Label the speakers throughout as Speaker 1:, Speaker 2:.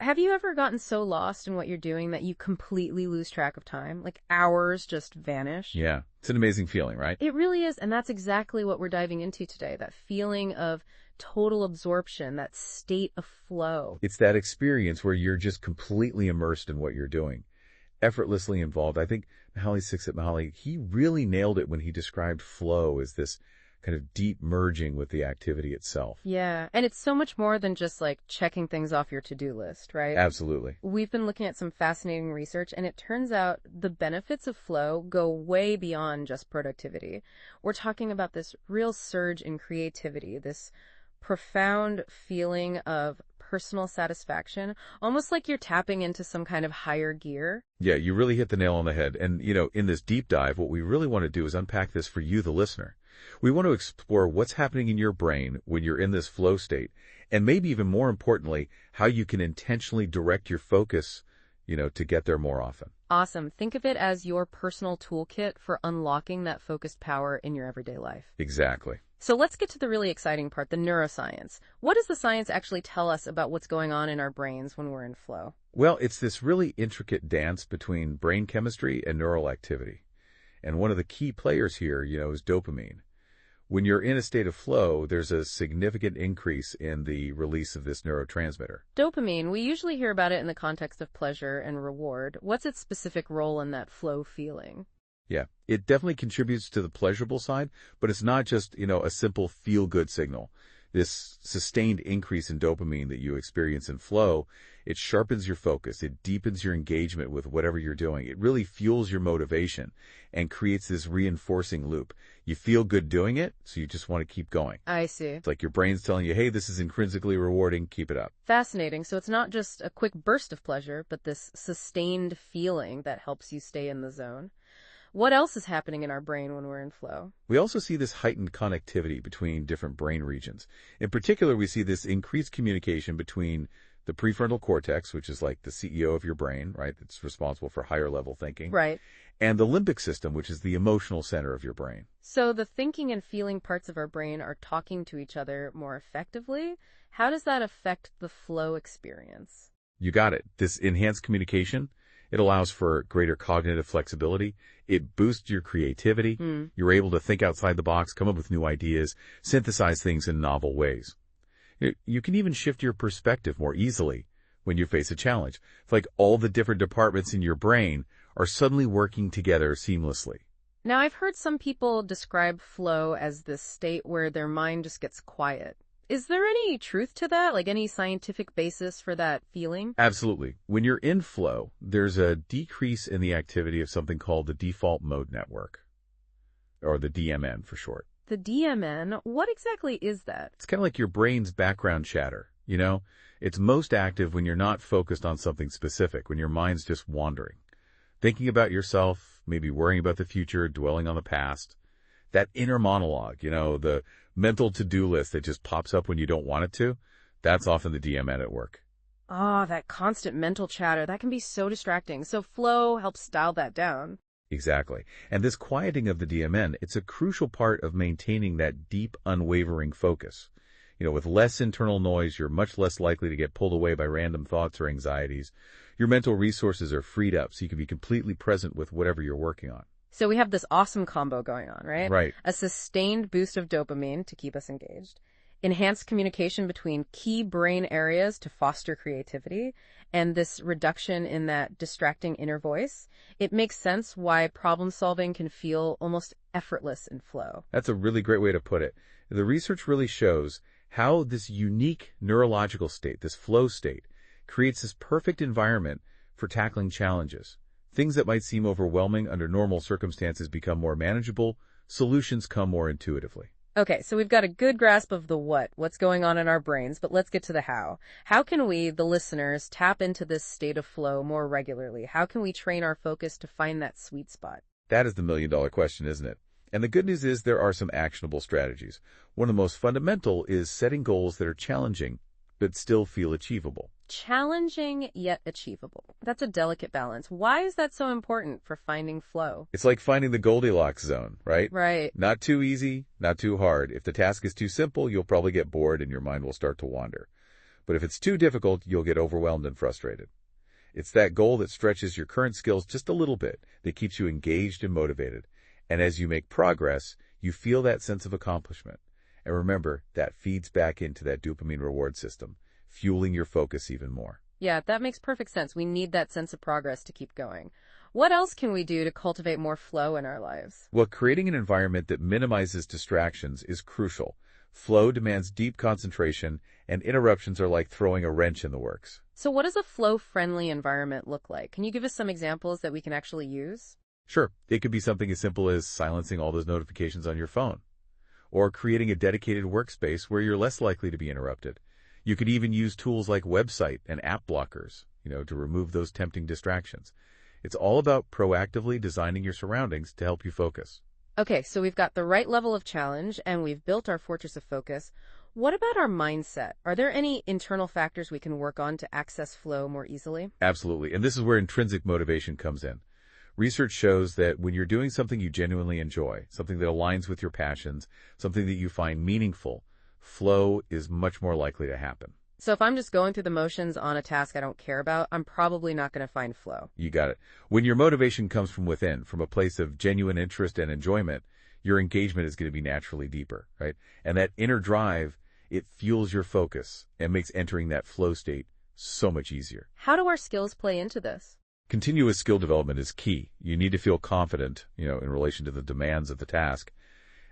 Speaker 1: Have you ever gotten so lost in what you're doing that you completely lose track of time? Like hours just vanish?
Speaker 2: Yeah, it's an amazing feeling, right?
Speaker 1: It really is, and that's exactly what we're diving into today, that feeling of total absorption, that state of flow.
Speaker 2: It's that experience where you're just completely immersed in what you're doing, effortlessly involved. I think Mihaly Csikszentmihalyi, he really nailed it when he described flow as this kind of deep merging with the activity itself.
Speaker 1: Yeah, and it's so much more than just like checking things off your to-do list, right?
Speaker 2: Absolutely.
Speaker 1: We've been looking at some fascinating research, and it turns out the benefits of flow go way beyond just productivity. We're talking about this real surge in creativity, this profound feeling of personal satisfaction, almost like you're tapping into some kind of higher gear.
Speaker 2: Yeah, you really hit the nail on the head. And, in this deep dive, what we really want to do is unpack this for you, the listener. We want to explore what's happening in your brain when you're in this flow state, and maybe even more importantly, how you can intentionally direct your focus, to get there more often.
Speaker 1: Awesome. Think of it as your personal toolkit for unlocking that focused power in your everyday life.
Speaker 2: Exactly.
Speaker 1: So let's get to the really exciting part, the neuroscience. What does the science actually tell us about what's going on in our brains when we're in flow?
Speaker 2: Well, it's this really intricate dance between brain chemistry and neural activity. And one of the key players here, is dopamine. When you're in a state of flow, there's a significant increase in the release of this neurotransmitter.
Speaker 1: Dopamine, we usually hear about it in the context of pleasure and reward. What's its specific role in that flow feeling?
Speaker 2: Yeah, it definitely contributes to the pleasurable side, but it's not just, a simple feel-good signal. This sustained increase in dopamine that you experience in flow, it sharpens your focus, it deepens your engagement with whatever you're doing. It really fuels your motivation and creates this reinforcing loop. You feel good doing it, so you just want to keep going.
Speaker 1: I see.
Speaker 2: It's like your brain's telling you, hey, this is intrinsically rewarding, keep it up.
Speaker 1: Fascinating. So it's not just a quick burst of pleasure, but this sustained feeling that helps you stay in the zone. What else is happening in our brain when we're in flow?
Speaker 2: We also see this heightened connectivity between different brain regions. In particular, we see this increased communication between the prefrontal cortex, which is like the CEO of your brain, right? It's responsible for higher level thinking.
Speaker 1: Right.
Speaker 2: And the limbic system, which is the emotional center of your brain.
Speaker 1: So the thinking and feeling parts of our brain are talking to each other more effectively. How does that affect the flow experience?
Speaker 2: You got it. This enhanced communication, it allows for greater cognitive flexibility. It boosts your creativity. You're able to think outside the box, come up with new ideas, synthesize things in novel ways. You can even shift your perspective more easily when you face a challenge. It's like all the different departments in your brain are suddenly working together seamlessly.
Speaker 1: Now, I've heard some people describe flow as this state where their mind just gets quiet. Is there any truth to that? Like any scientific basis for that feeling?
Speaker 2: Absolutely. When you're in flow, there's a decrease in the activity of something called the default mode network, or the DMN for short.
Speaker 1: The DMN, what exactly is that?
Speaker 2: It's kind of like your brain's background chatter, It's most active when you're not focused on something specific, when your mind's just wandering, thinking about yourself, maybe worrying about the future, dwelling on the past. That inner monologue, the mental to-do list that just pops up when you don't want it to, that's often the DMN at work.
Speaker 1: Ah, that constant mental chatter, that can be so distracting. So flow helps dial that down.
Speaker 2: Exactly. And this quieting of the DMN, it's a crucial part of maintaining that deep, unwavering focus. With less internal noise, you're much less likely to get pulled away by random thoughts or anxieties. Your mental resources are freed up so you can be completely present with whatever you're working on.
Speaker 1: So we have this awesome combo going on, right?
Speaker 2: Right.
Speaker 1: A sustained boost of dopamine to keep us engaged, enhanced communication between key brain areas to foster creativity, and this reduction in that distracting inner voice. It makes sense why problem solving can feel almost effortless in flow.
Speaker 2: That's a really great way to put it. The research really shows how this unique neurological state, this flow state, creates this perfect environment for tackling challenges. Things that might seem overwhelming under normal circumstances become more manageable. Solutions come more intuitively.
Speaker 1: Okay, so we've got a good grasp of the what's going on in our brains, but let's get to the how. How can we, the listeners, tap into this state of flow more regularly? How can we train our focus to find that sweet spot?
Speaker 2: That is the million-dollar question, isn't it? And the good news is there are some actionable strategies. One of the most fundamental is setting goals that are challenging, but still feel achievable.
Speaker 1: Challenging yet achievable. That's a delicate balance. Why is that so important for finding flow?
Speaker 2: It's like finding the Goldilocks zone, right?
Speaker 1: Right.
Speaker 2: Not too easy, not too hard. If the task is too simple, you'll probably get bored and your mind will start to wander. But if it's too difficult, you'll get overwhelmed and frustrated. It's that goal that stretches your current skills just a little bit, that keeps you engaged and motivated. And as you make progress, you feel that sense of accomplishment. And remember, that feeds back into that dopamine reward system, fueling your focus even more.
Speaker 1: Yeah, that makes perfect sense. We need that sense of progress to keep going. What else can we do to cultivate more flow in our lives?
Speaker 2: Well, creating an environment that minimizes distractions is crucial. Flow demands deep concentration, and interruptions are like throwing a wrench in the works.
Speaker 1: So what does a flow-friendly environment look like? Can you give us some examples that we can actually use?
Speaker 2: Sure, it could be something as simple as silencing all those notifications on your phone, or creating a dedicated workspace where you're less likely to be interrupted. You could even use tools like website and app blockers, to remove those tempting distractions. It's all about proactively designing your surroundings to help you focus.
Speaker 1: Okay, so we've got the right level of challenge and we've built our fortress of focus. What about our mindset? Are there any internal factors we can work on to access flow more easily?
Speaker 2: Absolutely, and this is where intrinsic motivation comes in. Research shows that when you're doing something you genuinely enjoy, something that aligns with your passions, something that you find meaningful, flow is much more likely to happen.
Speaker 1: So if I'm just going through the motions on a task I don't care about, I'm probably not going to find flow.
Speaker 2: You got it. When your motivation comes from within, from a place of genuine interest and enjoyment, your engagement is going to be naturally deeper, right? And that inner drive, it fuels your focus and makes entering that flow state so much easier.
Speaker 1: How do our skills play into this?
Speaker 2: Continuous skill development is key. You need to feel confident, in relation to the demands of the task.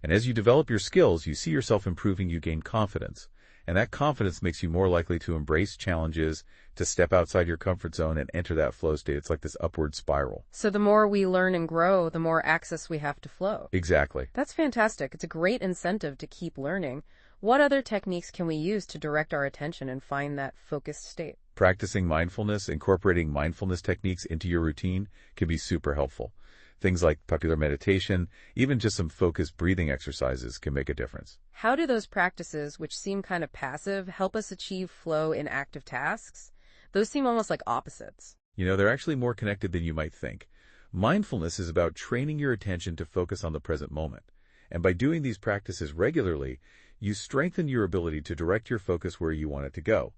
Speaker 2: And as you develop your skills, you see yourself improving, you gain confidence. And that confidence makes you more likely to embrace challenges, to step outside your comfort zone and enter that flow state. It's like this upward spiral.
Speaker 1: So the more we learn and grow, the more access we have to flow.
Speaker 2: Exactly.
Speaker 1: That's fantastic. It's a great incentive to keep learning. What other techniques can we use to direct our attention and find that focused state?
Speaker 2: Practicing mindfulness, incorporating mindfulness techniques into your routine can be super helpful. Things like popular meditation, even just some focused breathing exercises can make a difference.
Speaker 1: How do those practices, which seem kind of passive, help us achieve flow in active tasks? Those seem almost like opposites.
Speaker 2: They're actually more connected than you might think. Mindfulness is about training your attention to focus on the present moment. And by doing these practices regularly, you strengthen your ability to direct your focus where you want it to go.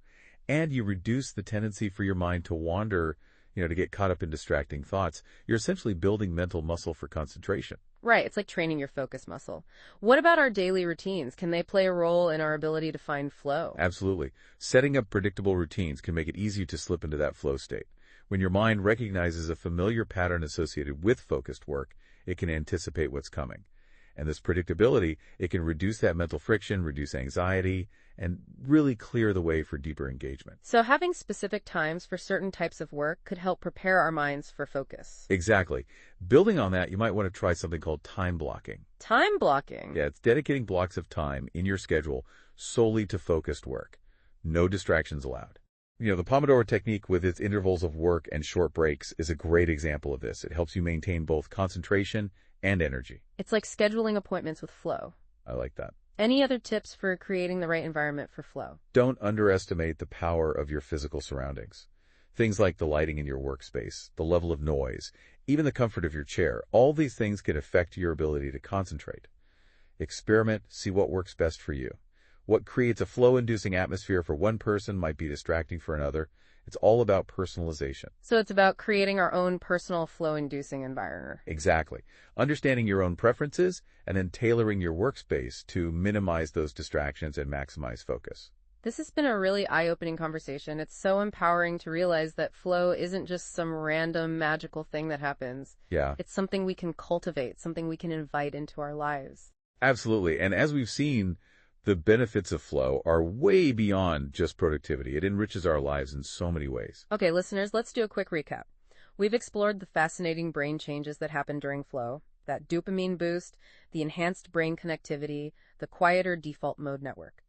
Speaker 2: And you reduce the tendency for your mind to wander, to get caught up in distracting thoughts. You're essentially building mental muscle for concentration.
Speaker 1: Right, it's like training your focus muscle. What about our daily routines? Can they play a role in our ability to find flow?
Speaker 2: Absolutely. Setting up predictable routines can make it easier to slip into that flow state. When your mind recognizes a familiar pattern associated with focused work, it can anticipate what's coming. And this predictability, it can reduce that mental friction, reduce anxiety, and really clear the way for deeper engagement.
Speaker 1: So having specific times for certain types of work could help prepare our minds for focus.
Speaker 2: Exactly. Building on that, you might want to try something called time blocking.
Speaker 1: Time blocking?
Speaker 2: Yeah, it's dedicating blocks of time in your schedule solely to focused work. No distractions allowed. The Pomodoro technique with its intervals of work and short breaks is a great example of this. It helps you maintain both concentration and energy.
Speaker 1: It's like scheduling appointments with flow.
Speaker 2: I like that.
Speaker 1: Any other tips for creating the right environment for flow?
Speaker 2: Don't underestimate the power of your physical surroundings. Things like the lighting in your workspace, the level of noise, even the comfort of your chair, all these things can affect your ability to concentrate. Experiment, see what works best for you. What creates a flow-inducing atmosphere for one person might be distracting for another. It's all about personalization.
Speaker 1: So it's about creating our own personal flow-inducing environment.
Speaker 2: Exactly. Understanding your own preferences and then tailoring your workspace to minimize those distractions and maximize focus.
Speaker 1: This has been a really eye-opening conversation. It's so empowering to realize that flow isn't just some random magical thing that happens.
Speaker 2: Yeah.
Speaker 1: It's something we can cultivate, something we can invite into our lives.
Speaker 2: Absolutely. And as we've seen, the benefits of flow are way beyond just productivity. It enriches our lives in so many ways.
Speaker 1: Okay, listeners, let's do a quick recap. We've explored the fascinating brain changes that happen during flow, that dopamine boost, the enhanced brain connectivity, the quieter default mode network.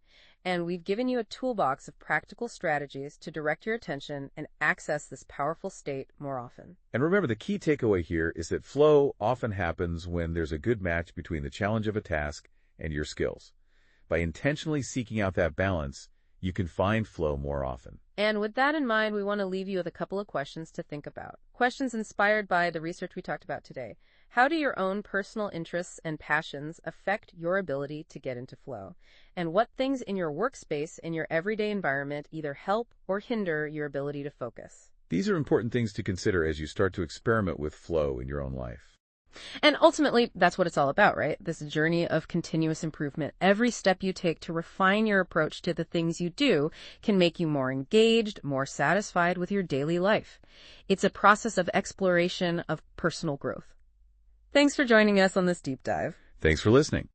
Speaker 1: And we've given you a toolbox of practical strategies to direct your attention and access this powerful state more often.
Speaker 2: And remember, the key takeaway here is that flow often happens when there's a good match between the challenge of a task and your skills. By intentionally seeking out that balance, you can find flow more often.
Speaker 1: And with that in mind, we want to leave you with a couple of questions to think about. Questions inspired by the research we talked about today. How do your own personal interests and passions affect your ability to get into flow? And what things in your workspace, in your everyday environment, either help or hinder your ability to focus?
Speaker 2: These are important things to consider as you start to experiment with flow in your own life.
Speaker 1: And ultimately, that's what it's all about, right? This journey of continuous improvement. Every step you take to refine your approach to the things you do can make you more engaged, more satisfied with your daily life. It's a process of exploration of personal growth. Thanks for joining us on this deep dive.
Speaker 2: Thanks for listening.